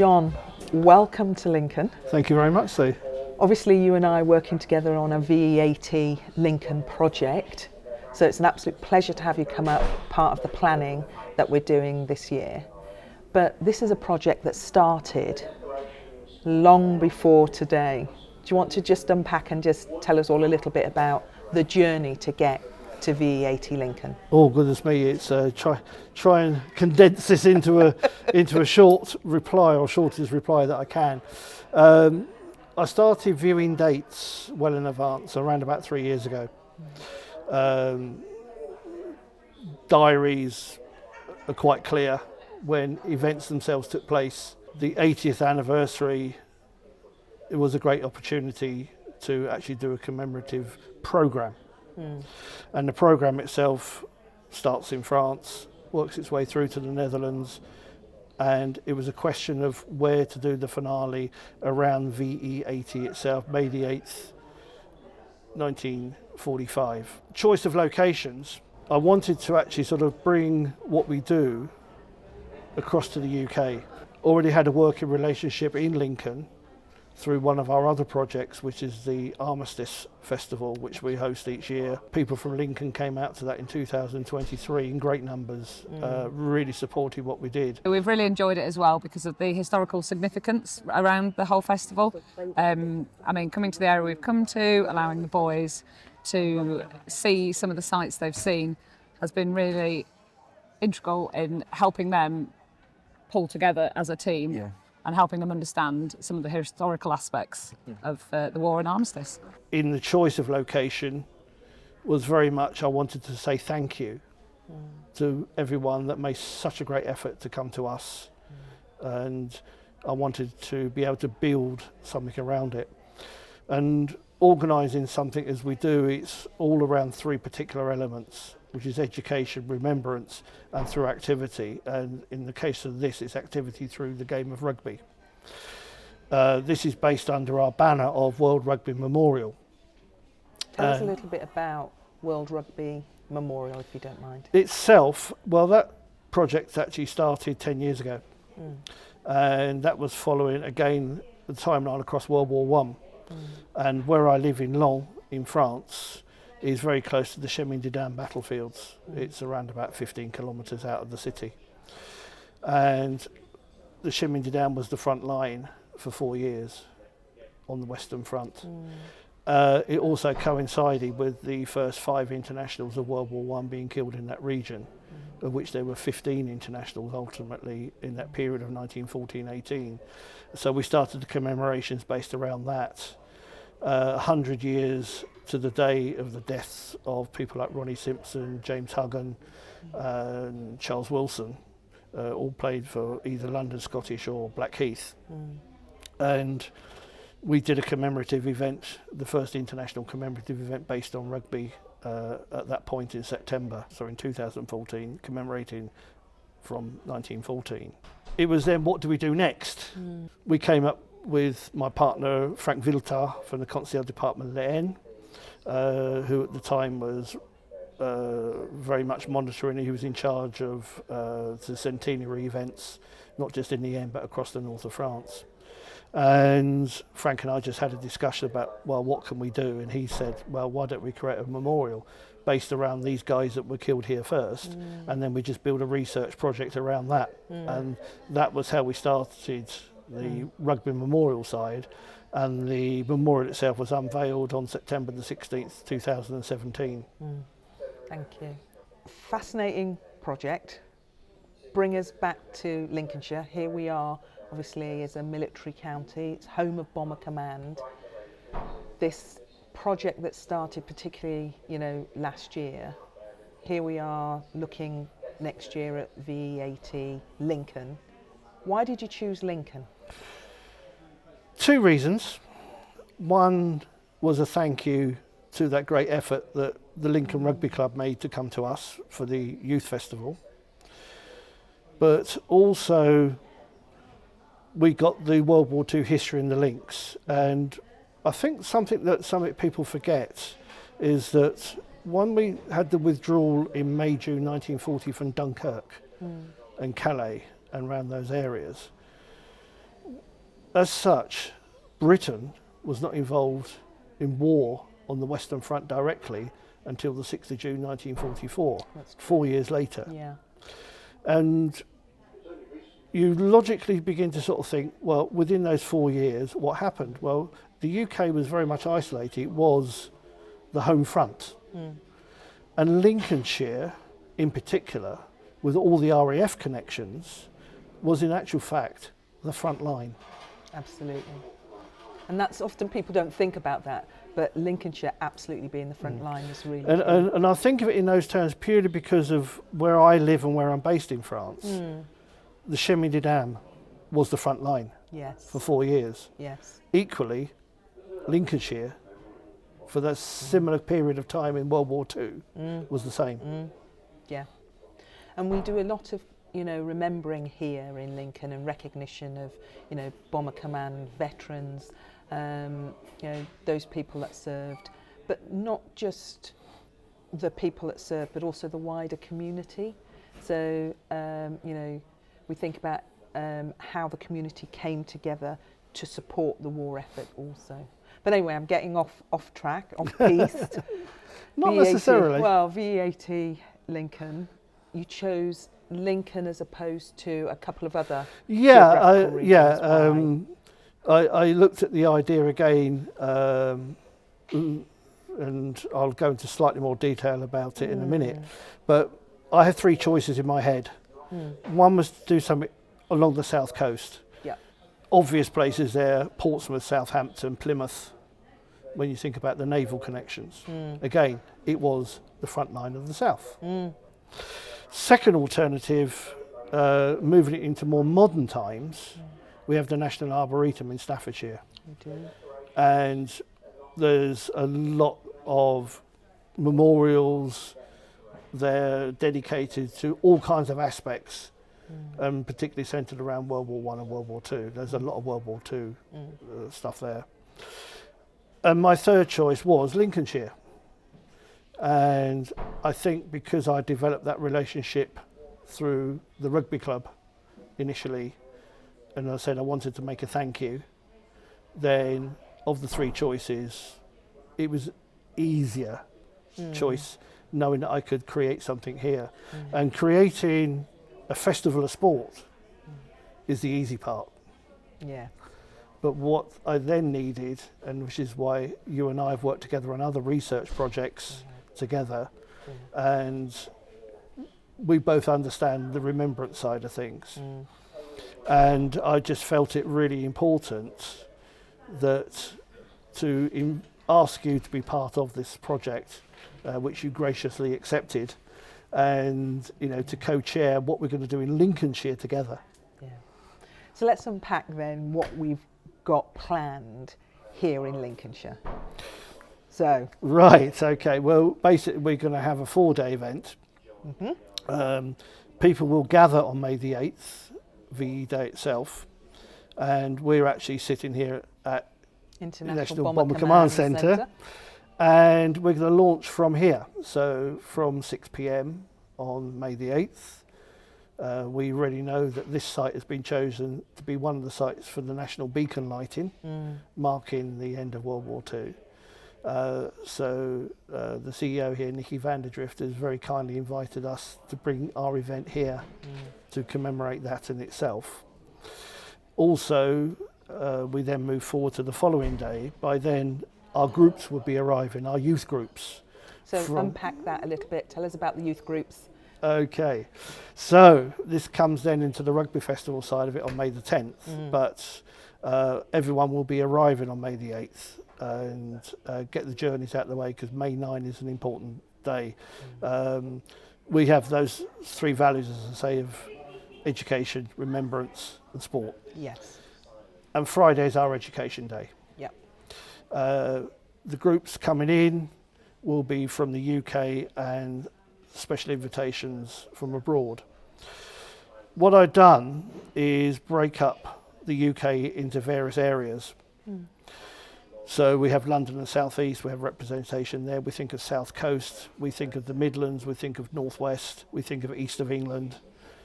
John, welcome to Lincoln. Thank you very much, Sue. Obviously you and I are working together on a VE-80 Lincoln project, so it's an absolute pleasure to have you come up, part of the planning that we're doing this year. But this is a project that started long before today. Do you want to just unpack and just tell us all a little bit about the journey to get to VE-80 Lincoln? Oh goodness me, it's try and condense this into a short reply, or shortest reply that I can. I started viewing dates well in advance, around about 3 years ago. Diaries are quite clear when events themselves took place. The 80th anniversary, it was a great opportunity to actually do a commemorative programme. And the programme itself starts in France, works its way through to the Netherlands, and it was a question of where to do the finale around VE-80 itself, May the 8th, 1945. Choice of locations, I wanted to actually sort of bring what we do across to the UK. Already had a working relationship in Lincoln through one of our other projects, which is the Armistice Festival, which we host each year. People from Lincoln came out to that in 2023 in great numbers, really supported what we did. We've really enjoyed it as well because of the historical significance around the whole festival. I mean, coming to the area we've come to, allowing the boys to see some of the sites they've seen has been really integral in helping them pull together as a team. Yeah. And helping them understand some of the historical aspects of the war and armistice. In the choice of location was very much I wanted to say thank you to everyone that made such a great effort to come to us, and I wanted to be able to build something around it. And organising something as we do, it's all around three particular elements, which is education, remembrance, and through activity. And in the case of this, it's activity through the game of rugby. This is based under our banner of World Rugby Memorial. Tell us a little bit about World Rugby Memorial, if you don't mind. Itself, well, that project actually started 10 years ago. And that was following, again, the timeline across World War I. And where I live in Lens, in France, is very close to the Chemin-des-Dames battlefields. It's around about 15 kilometres out of the city. And the Chemin-des-Dames was the front line for 4 years on the Western Front. It also coincided with the first 5 internationals of World War I being killed in that region, of which there were 15 internationals ultimately in that period of 1914-18. So we started the commemorations based around that. 100 years to the day of the deaths of people like Ronnie Simpson, James Huggan, and Charles Wilson, all played for either London Scottish or Blackheath. And we did a commemorative event, the first international commemorative event based on rugby at that point in September, so in 2014, commemorating from 1914. It was then, what do we do next? We came up with my partner Frank Viltar from the Concierge Department of l'Aisne, who at the time was very much monitoring. He was in charge of the centenary events, not just in the Aisne but across the north of France. And Frank and I just had a discussion about, well, what can we do? And he said, well, why don't we create a memorial based around these guys that were killed here first, and then we just build a research project around that. And that was how we started the rugby memorial side, and the memorial itself was unveiled on September the 16th, 2017. Thank you. Fascinating project. Bring us back to Lincolnshire. Here we are, obviously, as a military county. It's home of Bomber Command. This project that started particularly, last year. Here we are looking next year at VE-80 Lincoln. Why did you choose Lincoln? 2 reasons. One was a thank you to that great effort that the Lincoln Rugby Club made to come to us for the youth festival. But also we got the World War II history and the links. And I think something that some people forget is that when we had the withdrawal in May, June 1940 from Dunkirk and Calais and around those areas, as such, Britain was not involved in war on the Western Front directly until the 6th of June 1944, 4 years later. Yeah. And you logically begin to sort of think, well, within those 4 years, what happened? Well, the UK was very much isolated. It was the home front. And Lincolnshire, in particular, with all the RAF connections, was in actual fact the front line. Absolutely. And that's often, people don't think about that, but Lincolnshire absolutely being the front line is really key. And I think of it in those terms purely because of where I live and where I'm based in France. The Chemin des Dames was the front line Yes. for 4 years. Yes. Equally, Lincolnshire, for that similar period of time in World War II, was the same. Yeah. And we do a lot of, remembering here in Lincoln and recognition of, Bomber Command veterans, those people that served, but not just the people that served, but also the wider community. So, we think about how the community came together to support the war effort also. But anyway, I'm getting off track, off piste. Not VE-80, necessarily. Well, VE-80 Lincoln, you chose Lincoln as opposed to a couple of other geographical regions. I looked at the idea again, and I'll go into slightly more detail about it in a minute. But I had 3 choices in my head. One was to do something along the south coast. Obvious places there: Portsmouth, Southampton, Plymouth. When you think about the naval connections, again, it was the front line of the south. Second alternative, moving it into more modern times, we have the National Arboretum in Staffordshire. We do. And there's a lot of memorials there dedicated to all kinds of aspects, particularly centred around World War I and World War II. There's a lot of World War II stuff there. And my third choice was Lincolnshire. And I think because I developed that relationship through the rugby club initially, and I said I wanted to make a thank you, then of the 3 choices, it was easier choice, knowing that I could create something here. And creating a festival of sport is the easy part. Yeah. But what I then needed, and which is why you and I have worked together on other research projects together, and we both understand the remembrance side of things. And I just felt it really important that to ask you to be part of this project, which you graciously accepted, and to co-chair what we're going to do in Lincolnshire together. Yeah. So let's unpack then what we've got planned here in Lincolnshire. So Right, okay, well basically we're going to have a 4-day event. People will gather on May the 8th, VE Day itself, and we're actually sitting here at International Bomber Command Centre, and we're going to launch from here. So from 6 p.m. on May the 8th, we already know that this site has been chosen to be one of the sites for the national beacon lighting, marking the end of World War II. So the CEO here, Nicky Vanderdrift, has very kindly invited us to bring our event here to commemorate that in itself. Also, we then move forward to the following day. By then, our groups would be arriving, our youth groups. So unpack that a little bit. Tell us about the youth groups. Okay, so this comes then into the rugby festival side of it on May the 10th, but everyone will be arriving on May the 8th and get the journeys out of the way, because May 9 is an important day. We have those 3 values, as I say, of education, remembrance and sport. Yes. And Friday is our education day. Yep. The groups coming in will be from the UK and special invitations from abroad. What I've done is break up the UK into various areas. So we have London and South East, we have representation there. We think of South Coast, we think of the Midlands, we think of North West, we think of East of England,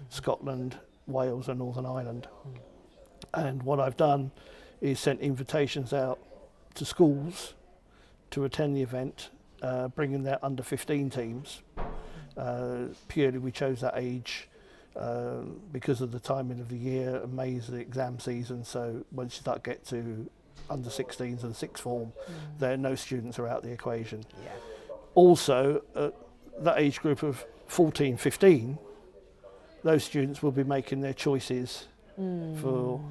Scotland, Wales and Northern Ireland. And what I've done is sent invitations out to schools to attend the event, bringing their under 15 teams. Purely we chose that age because of the timing of the year. May's the exam season, so once you start get to under 16s and sixth form, there no students are out the equation. Yeah. Also, that age group of 14, 15, those students will be making their choices for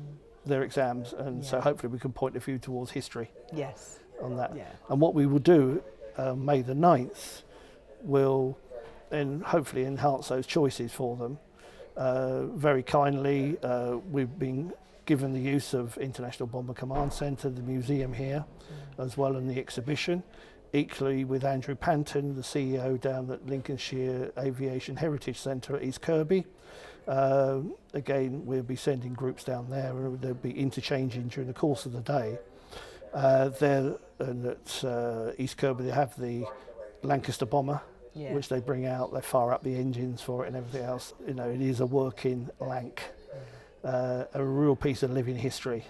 their exams, and so hopefully we can point a few towards history Yes. on that. Yeah. And what we will do, May the 9th, will then hopefully enhance those choices for them. Very kindly, we've been given the use of International Bomber Command Centre, the museum here, as well as the exhibition. Equally with Andrew Panton, the CEO down at Lincolnshire Aviation Heritage Centre at East Kirby. Again, we'll be sending groups down there, and they'll be interchanging during the course of the day. There and at East Kirby, they have the Lancaster bomber, which they bring out. They fire up the engines for it and everything else. You know, it is a working Lanc, a real piece of living history.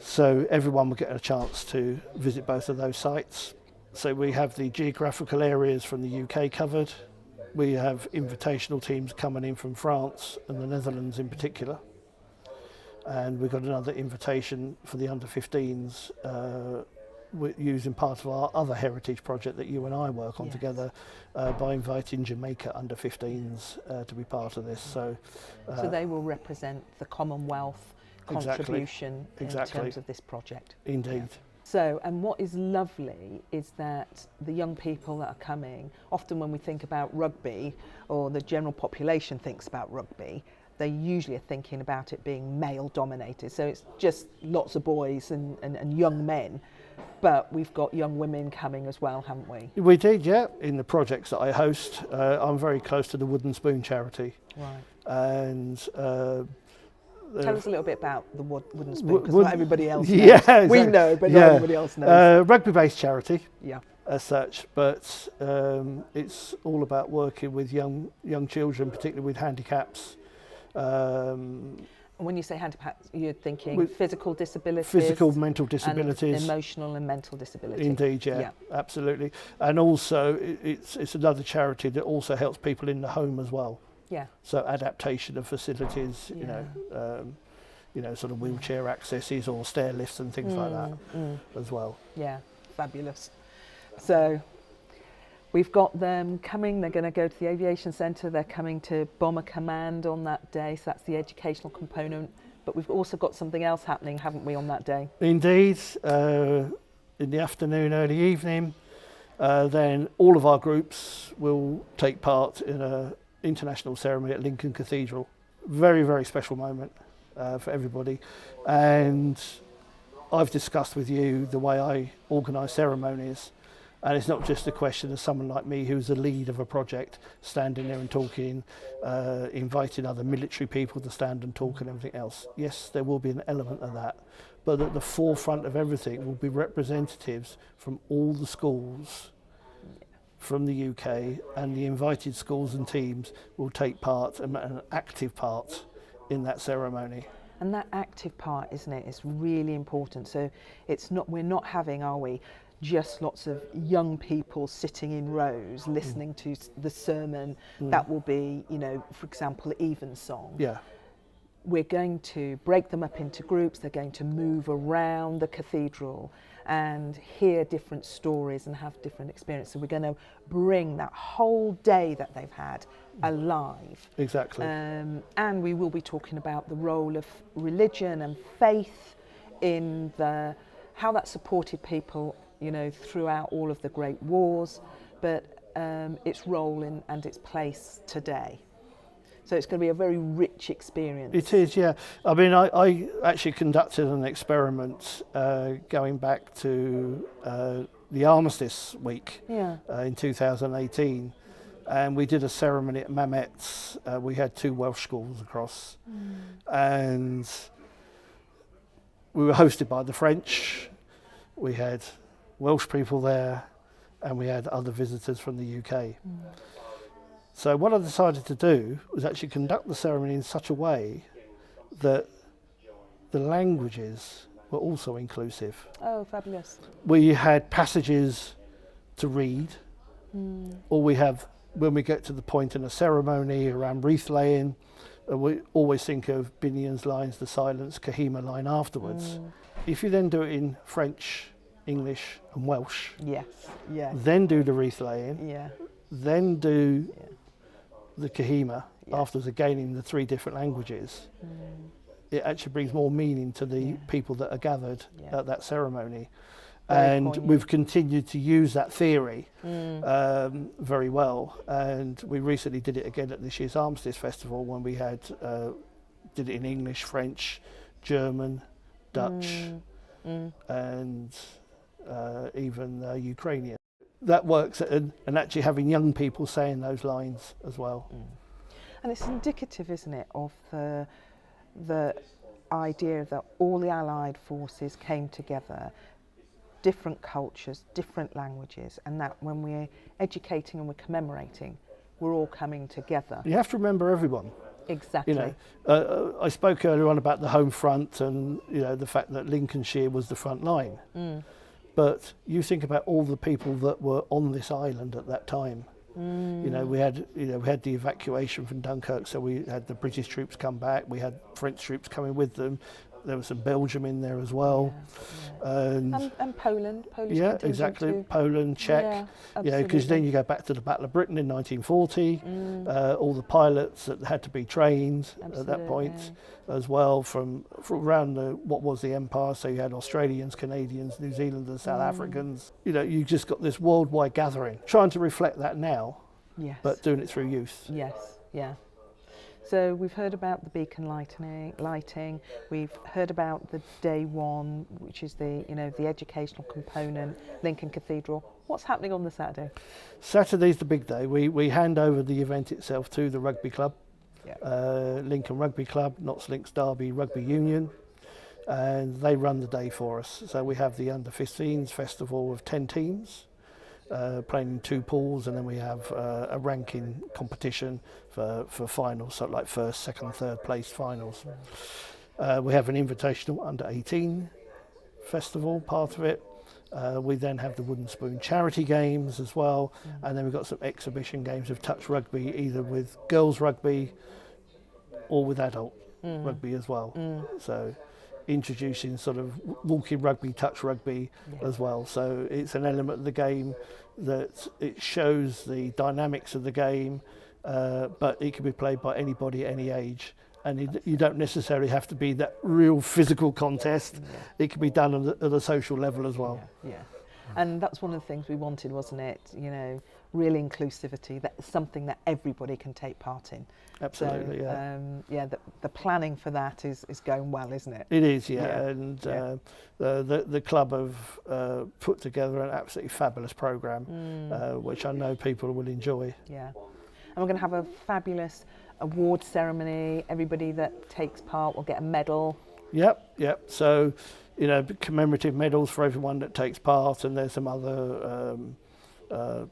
So everyone will get a chance to visit both of those sites. So we have the geographical areas from the UK covered. We have invitational teams coming in from France and the Netherlands in particular. And we've got another invitation for the under 15s using part of our other heritage project that you and I work on together by inviting Jamaica under 15s to be part of this. So they will represent the Commonwealth contribution in terms of this project. Indeed. Yeah. So, and what is lovely is that the young people that are coming, often when we think about rugby or the general population thinks about rugby, they usually are thinking about it being male dominated. So it's just lots of boys and young men. But we've got young women coming as well, haven't we? We did, yeah. In the projects that I host, I'm very close to the Wooden Spoon charity. Right. And tell us a little bit about the Wooden Spoon, because not everybody else knows. Yeah, exactly. We know, but not everybody else knows. Rugby-based charity, yeah, as such, but it's all about working with young children, particularly with handicaps. When you say handicaps, you're thinking physical disabilities? Physical, mental disabilities. And emotional and mental disability. Indeed, yeah, absolutely. And also, it's another charity that also helps people in the home as well. Yeah. So adaptation of facilities, you know, sort of wheelchair accesses or stair lifts and things like that as well. Yeah, fabulous. So we've got them coming. They're going to go to the aviation centre. They're coming to Bomber Command on that day. So that's the educational component. But we've also got something else happening, haven't we, on that day? Indeed. In the afternoon, early evening, then all of our groups will take part in a international ceremony at Lincoln Cathedral. Very, very special moment for everybody. And I've discussed with you the way I organise ceremonies. And it's not just a question of someone like me who's the lead of a project standing there and talking, inviting other military people to stand and talk and everything else. Yes, there will be an element of that. But at the forefront of everything will be representatives from all the schools from the UK, and the invited schools and teams will take part, an active part in that ceremony. And that active part, isn't it, is really important. So it's not, we're not having, are we, just lots of young people sitting in rows listening to the sermon. That will be, you know, for example, Evensong. Yeah. We're going to break them up into groups. They're going to move around the cathedral and hear different stories and have different experiences. So we're going to bring that whole day that they've had alive. Exactly. And we will be talking about the role of religion and faith in how that supported people, you know, throughout all of the great wars, but its role and its place today. So it's going to be a very rich experience. It is, yeah. I mean, I actually conducted an experiment going back to the Armistice Week in 2018, and we did a ceremony at Mametz. We had 2 Welsh schools across, and we were hosted by the French. We had Welsh people there, and we had other visitors from the UK. So what I decided to do was actually conduct the ceremony in such a way that the languages were also inclusive. Oh, fabulous. We had passages to read, or we have, when we get to the point in a ceremony around wreath laying, we always think of Binion's lines, the silence, Kahima line afterwards. If you then do it in French, English and Welsh, Yes, yeah, then do the wreath laying, yeah, then do yeah. the Kahima Yeah. afterwards, again in the 3 different languages, it actually brings more meaning to the people that are gathered Yeah. at that ceremony. Very And poignant. we've continued to use that theory very well. And we recently did it again at this year's Armistice Festival when we had did it in English, French, German, Dutch, and even Ukrainian. That works, and actually having young people saying those lines as well. And it's indicative, isn't it, of the idea that all the Allied forces came together, different cultures, different languages, and that when we're educating and we're commemorating, we're all coming together. You have to remember everyone. Exactly. You know, I spoke earlier on about the home front and the fact that Lincolnshire was the front line. But you think about all the people that were on this island at that time. We had the evacuation from Dunkirk, so we had the British troops come back. We had French troops coming with them. There was some Belgium in there as well, And Poland. Polish yeah, contingent exactly. too. Poland, Czech. Yeah, Because then you go back to the Battle of Britain in 1940. All the pilots that had to be trained at that point as well from around what was the empire. So you had Australians, Canadians, New Zealanders, South Africans. You just got this worldwide gathering. Trying to reflect that now, Yes. but doing it through youth. Yes, yeah. So we've heard about the beacon lighting. We've heard about the day one, which is the educational component, Lincoln Cathedral. What's happening on the Saturday? Saturday's the big day. We hand over the event itself to the rugby club, Yeah. Lincoln Rugby Club, Notts Links Derby Rugby Union, and they run the day for us. So we have the under-15s festival of 10 teams. Playing in 2 pools, and then we have a ranking competition for finals, so like first, second, third place finals. We have an invitational under 18 festival, part of it. We then have the Wooden Spoon charity games as well, and then we've got some exhibition games of touch rugby, either with girls rugby or with adult rugby as well. So introducing sort of walking rugby, touch rugby as well. So it's an element of the game that it shows the dynamics of the game, but it can be played by anybody at any age. And you don't necessarily have to be that real physical contest. It can be done at a social level as well. Yeah. And that's one of the things we wanted, wasn't it? Real inclusivity, that's something that everybody can take part in. Absolutely, so, the planning for that is going well, isn't it? It is, yeah. Yeah. And the club have put together an absolutely fabulous programme, which I know people will enjoy. Yeah. And we're going to have a fabulous award ceremony. Everybody that takes part will get a medal. Yep. So, commemorative medals for everyone that takes part, and there's some other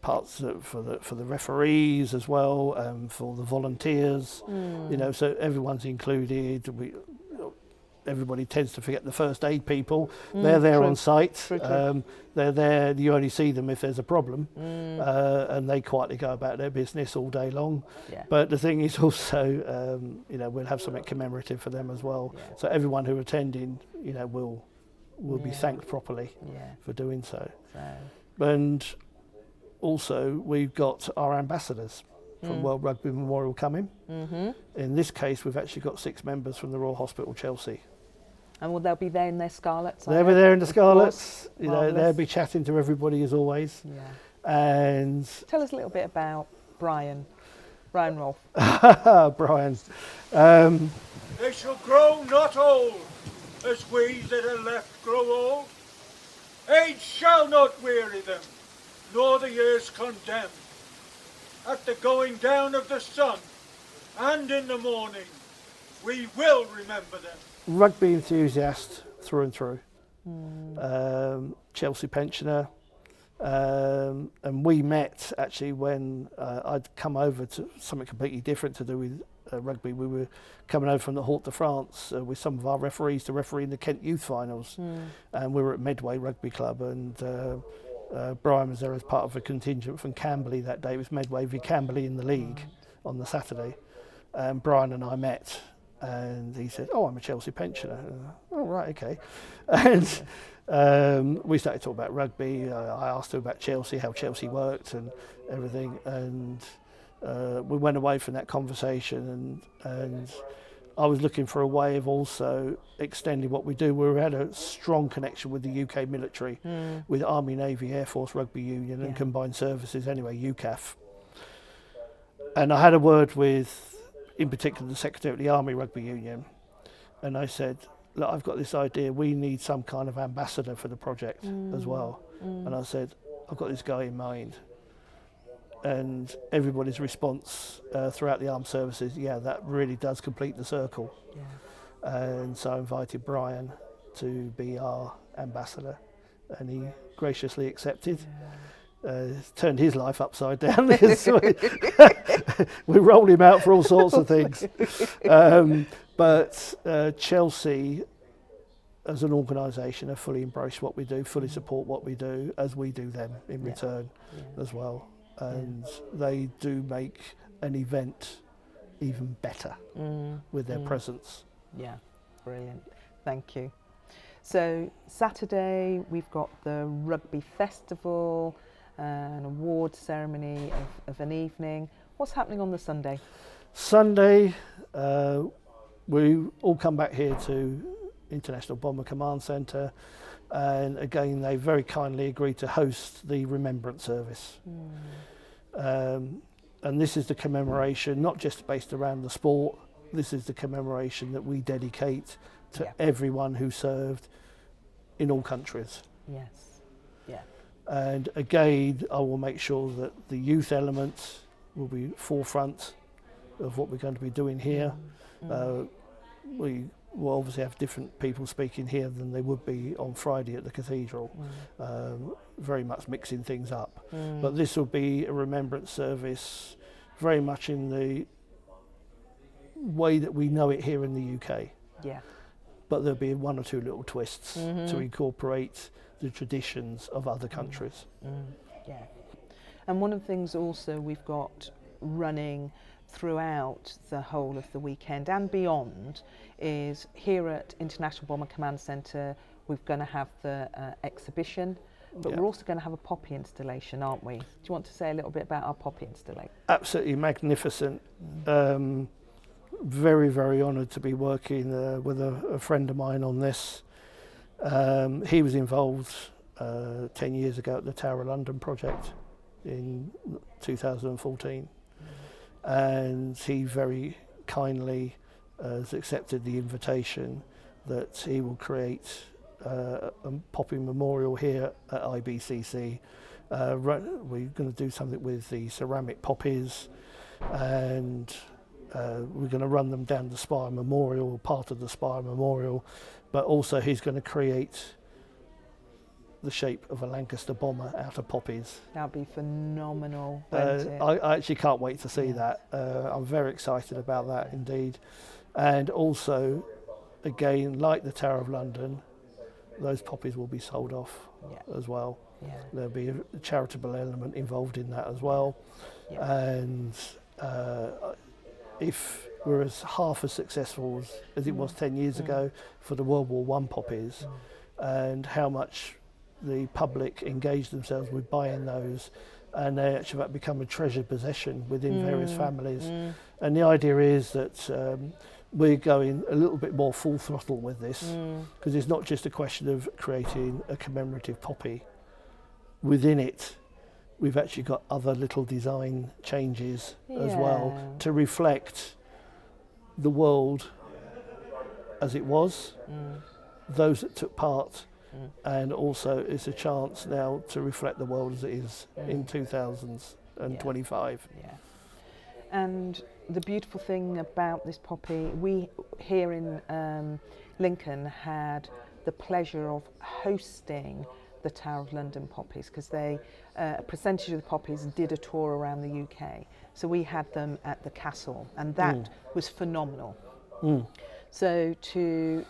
parts for the referees as well, for the volunteers. So everyone's included. Everybody tends to forget the first aid people. They're there true. on site. True. They're there. You only see them if there's a problem, and they quietly go about their business all day long. Yeah. But the thing is also, we'll have something commemorative for them as well. Yeah. So everyone who attending, will be thanked properly for doing so. And also, we've got our ambassadors from World Rugby Memorial coming. In this case, we've actually got 6 members from the Royal Hospital, Chelsea. And they'll be there in their scarlets. They'll be there in the of scarlets. course. Marvellous. They'll be chatting to everybody as always. Yeah. And Tell us a little bit about Brian Rolfe. Brian. They shall grow not old, as we that are left grow old. Age shall not weary them, nor the years condemn. At the going down of the sun, and in the morning, we will remember them. Rugby enthusiast through and through. Chelsea pensioner, And we met actually when I'd come over to something completely different to do with rugby. We were coming over from the Haute de France with some of our referees to referee in the Kent Youth Finals. And we were at Medway Rugby Club, and Brian was there as part of a contingent from Camberley that day. It was Medway v Camberley in the league on the Saturday. And Brian and I met, and he said, "Oh, I'm a Chelsea pensioner." Oh, right, okay. And we started talking about rugby. I asked him about Chelsea, how Chelsea worked and everything. And we went away from that conversation, and I was looking for a way of also extending what we do. We had a strong connection with the UK military, with Army, Navy, Air Force, Rugby Union and Combined Services, anyway, UCAF. And I had a word with, in particular, the Secretary of the Army Rugby Union, and I said, "Look, I've got this idea, we need some kind of ambassador for the project as well." And I said, "I've got this guy in mind." And everybody's response throughout the armed services, yeah, that really does complete the circle. And so I invited Brian to be our ambassador, and he graciously accepted. Turned his life upside down. We rolled him out for all sorts of things. But Chelsea, as an organisation, have fully embraced what we do, fully support what we do, as we do them in return as well. And they do make an event even better with their presence. Yeah, brilliant. Thank you. So Saturday we've got the Rugby Festival, an award ceremony of an evening. What's happening on the Sunday? Sunday, we all come back here to International Bomber Command Centre, and again they very kindly agreed to host the remembrance service. And this is the commemoration, not just based around the sport, this is the commemoration that we dedicate to everyone who served in all countries. Yes. Yeah. And again, I will make sure that the youth element will be forefront of what we're going to be doing here. We will obviously have different people speaking here than they would be on Friday at the cathedral, very much mixing things up. But this will be a remembrance service very much in the way that we know it here in the UK. Yeah. But there'll be one or two little twists to incorporate the traditions of other countries. Yeah. And one of the things also we've got running throughout the whole of the weekend and beyond is here at International Bomber Command Centre we're going to have the exhibition, but we're also going to have a poppy installation, aren't we? Do you want to say a little bit about our poppy installation? Absolutely magnificent. Very, very honoured to be working with a friend of mine on this. He was involved 10 years ago at the Tower of London project in 2014. And he very kindly has accepted the invitation that he will create a poppy memorial here at IBCC. We're going to do something with the ceramic poppies, and we're going to run them down the Spire Memorial, part of the Spire Memorial, but also he's going to create the shape of a Lancaster bomber out of poppies. That'd be phenomenal, won't it? I actually can't wait to see that. I'm very excited about that indeed. And also, again, like the Tower of London, those poppies will be sold off as well. There'll be a charitable element involved in that as well. And if we're as half as successful as it was 10 years ago for the World War I poppies, and how much the public engage themselves with buying those, and they actually become a treasured possession within various families. And the idea is that we're going a little bit more full throttle with this, because it's not just a question of creating a commemorative poppy. Within it, we've actually got other little design changes as well to reflect the world as it was, those that took part, and also it's a chance now to reflect the world as it is in 2025. And the beautiful thing about this poppy, we here in Lincoln had the pleasure of hosting the Tower of London poppies, because they, a percentage of the poppies did a tour around the UK. So we had them at the castle, and that was phenomenal. So to,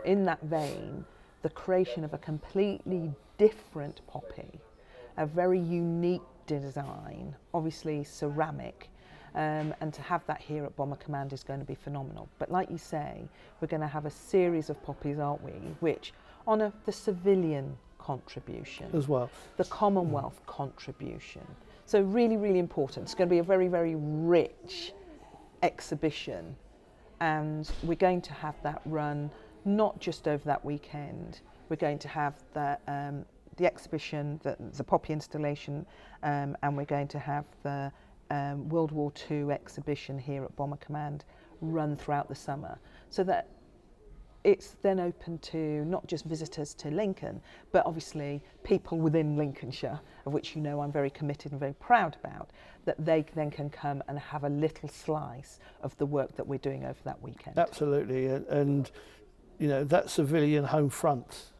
in that vein, the creation of a completely different poppy, a very unique design, obviously ceramic, and to have that here at Bomber Command is going to be phenomenal. But like you say, we're going to have a series of poppies, aren't we, which honour the civilian contribution as well, the Commonwealth contribution. So really, really important. It's going to be a very, very rich exhibition, and we're going to have that run not just over that weekend. We're going to have the exhibition, the poppy installation, and we're going to have the World War II exhibition here at Bomber Command run throughout the summer, so that it's then open to not just visitors to Lincoln, but obviously people within Lincolnshire, of which you know I'm very committed and very proud about, that they then can come and have a little slice of the work that we're doing over that weekend. Absolutely, and you know, that civilian home front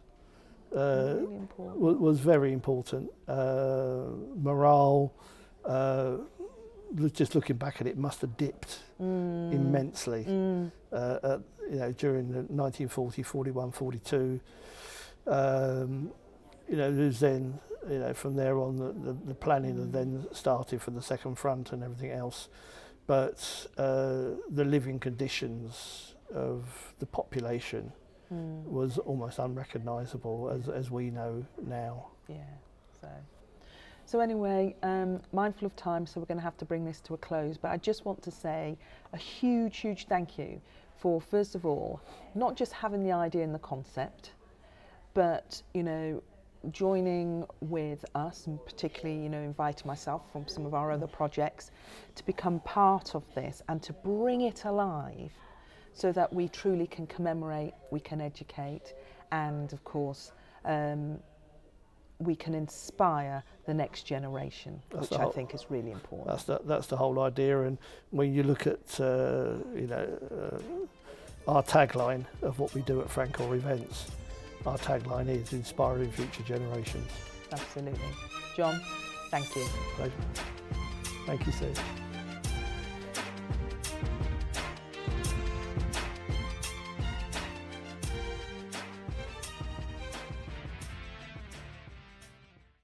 Really important. was very important. Morale, just looking back at it, must have dipped immensely. You know, during the 1940, 41, 42. You know, there's then, you know, from there on, the planning that then started for the second front and everything else. But the living conditions of the population was almost unrecognisable as we know now. Yeah, so anyway, mindful of time, so we're going to have to bring this to a close, but I just want to say a huge, huge thank you for, first of all, not just having the idea and the concept, but, you know, joining with us, and particularly, you know, inviting myself from some of our other projects to become part of this and to bring it alive so that we truly can commemorate, we can educate, and of course, we can inspire the next generation, which I think is really important. That's the whole idea. And when you look at you know, our tagline of what we do at Francois Events, our tagline is inspiring future generations. Absolutely. John, thank you. Pleasure. Thank you, Sue.